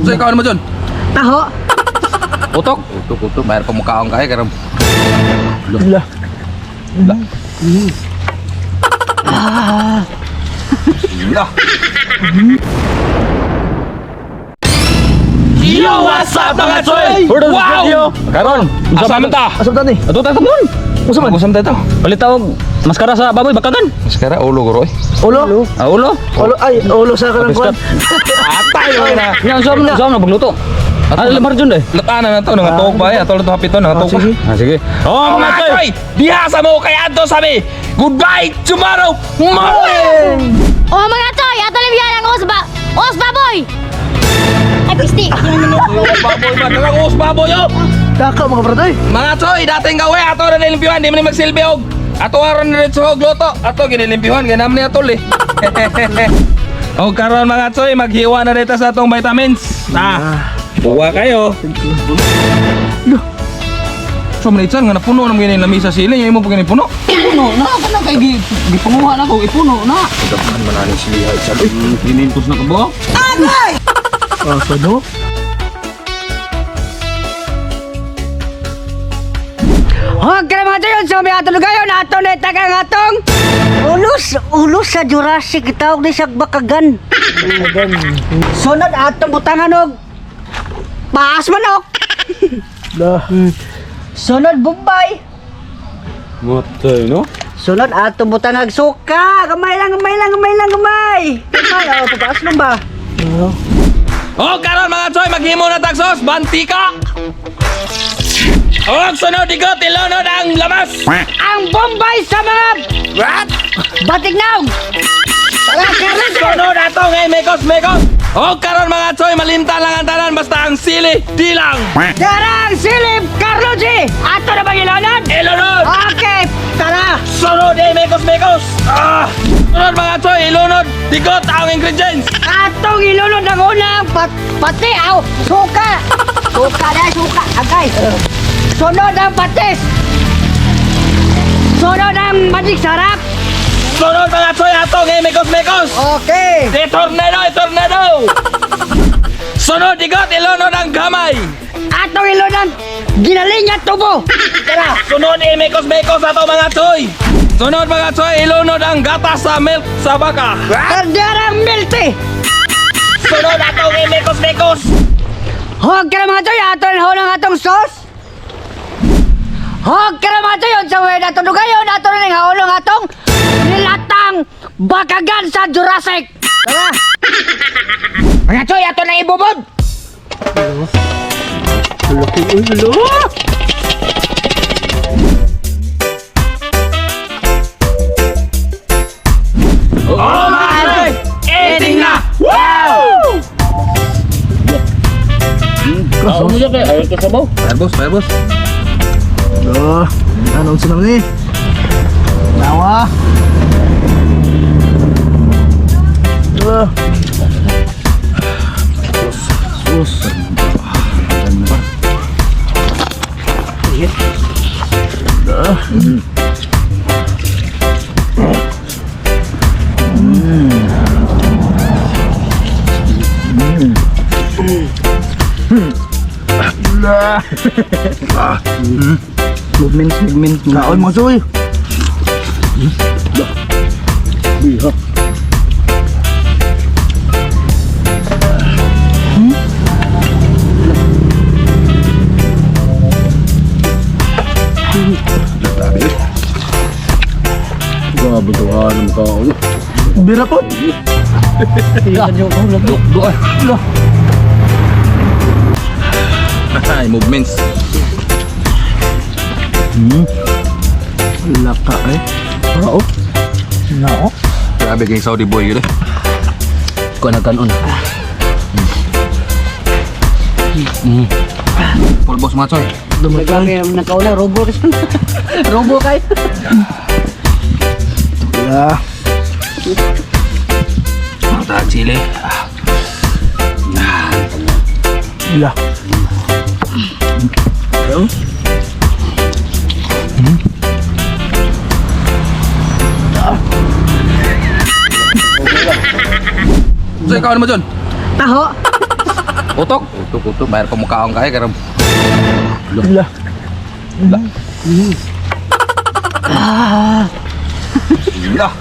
So ikaw naman dyan? Taho. Utok? Utok. Bayar pamukhaon kaya karang. Lah. Lah. Lah. Yo, what's up mga choy? Wow! Karon, asa man ta? Asam tani. Ato ta mun. Usa man? Kusam ta to. Palit tawag maskara sa baboy bakagan. Maskara ulo guro eh. Ulo. Ah, ulo. Ulo ay ulo sa kanang kwan. Atay mo na. Nya usam na pagluto. Ah, lemar jud eh. Latanan na to nga tuog ba ato to hapito nga tuog. Ah, sige. Oh, mga choy. Diha sa mo kay adto sabi. Goodbye tomorrow morning. Oh mga toy, ato na biyan ang os baboy. Ay pisti. Baboy ba kang baboy yo. Daka mga bratoy. Mga choy, dating gawe ato na nilimpyuhan, di man magsilbi og. Ato aron na sa luto. Ato ginilimpyuhan ganam ni atol eh. O karon mga choy, maghiwa na dito sa atong vitamins. Buwa kayo. So manitsan nga napuno na mga lamisa sila, yung mo pagani puno. Puno na kana kay gipunguha na ko ipuno na. Dapat manani sila ay sabi. Ginintos na kabo. Ano? Huwag ka naman ito yun, sumi ato lugayon, ato na itagang atong ulos sa Jurassic, itawag ni siya bakagan. Sunod atong butangan og paas manok. Lah. Sunod Bombay. Matay no? Sunod atong butangan suka. Gamay lang. Gamay, papaas lang ba? O karon mga choy, maghimo na tagsos, bantika. O sunod igot, ilunod ang lamas. Ang Bombay sa mga What? batignaw. Sunod ato ngay mekos. O karon mga choy, malinta lang ang tanan, basta ang sili, di lang. Darang silip, Carlo G. Ato na bang ilunod? Ilunod! Okay, tara. Sunod mekos. Sunod mga choy, ilunod, digot ang ingredients. Atong ilunod ang unang pati aw suka. Suka agay. Sunod ang patis. Sunod ang magic sarap. Sunod mga choy, ato ngay mekos. Okay. Di tornado. Sunod digot, ilunod ang gamay. Atong ilunod ang ginaling at tubo. Tara. Sunod mekos ato mga choy. Sunod mga choy, ilunod ang gatas sa milk sa baka. Kalderang milty. Sunod ato ngay mekos. Huwag ka na mga toy. Atong hulang atong sauce. Huwag ka na mga toy. Sa way na tunog ngayon. Atong rin hulang atong nilatang bakagan sa Jurassic. Tara. Mga toy, ato na ibubod. Oh my God! Ending na! Wow! Ano niya kay ayo ka sabaw? Fire boss. Anong sunam ni? Nawa. Sus. Movement. Kaon mga soy. Grabe to ang kao. Bira po. Ay, movements. Laka eh. Oo. Nao. Grabe kay Saudi boy yun eh. Ko na kanon. Full boss mga choy. Nakauna, robo. Robo kayo. Lah. Mata chile. Lah. So ikaw naman dyan? Taho. Utok. Utok. Bayar pemukhaan kaya karena Lah. Lah.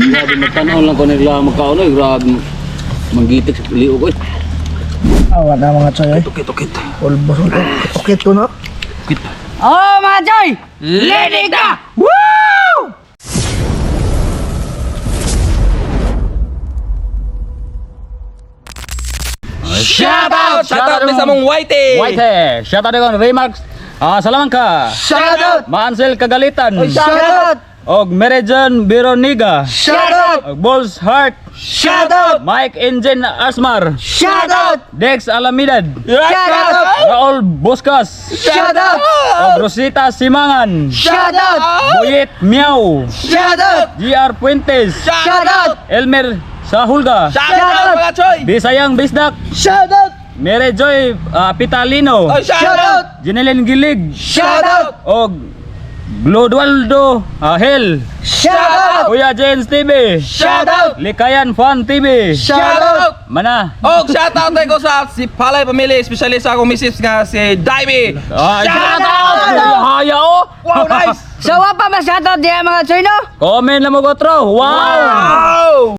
Grabe magtanaw lang ko nila magkaon eh. Grabe manggitik sa liu ko eh. Awat na mga choy ay. Tukit. Ulbos ito. Tukit ko no. Oh, mga choy! Lady ka! Woo! Shout out sa mong Whitey. White, shout out ko Raymarks. Salamat ka. Shout out! Maansel Kagalitan. Shout out! Og Merijan Bironiga. Shout out! Og Balls Heart. Shout out! Mike Engine Asmar. Shout out! Dex Alamidad. Shout out! Raul Boscas. Shout out! Og Rosita Simangan. Shout out! Boyet Miao. Shout out! GR Puentes. Shout out! Elmer Sahulga. Shout out mga choy. Bisayang Bisdak. Shout out! Mere Joy Pitalino. Shout out. Jeneline Gilig. Shout out! Og Glodwaldo Hel. Shout out! Kuya Jens TV. Shout out! Likayan Fan TV. Shout out! Mana? Oh, shout out ko sa si Palay Pamili, especially sa akong misis nga si Divey. Shout out! Haya o! Wow, nice. So, wa pa ma-shoutout diya mga choy no? Comment lang mo gotro. Wow! Wow!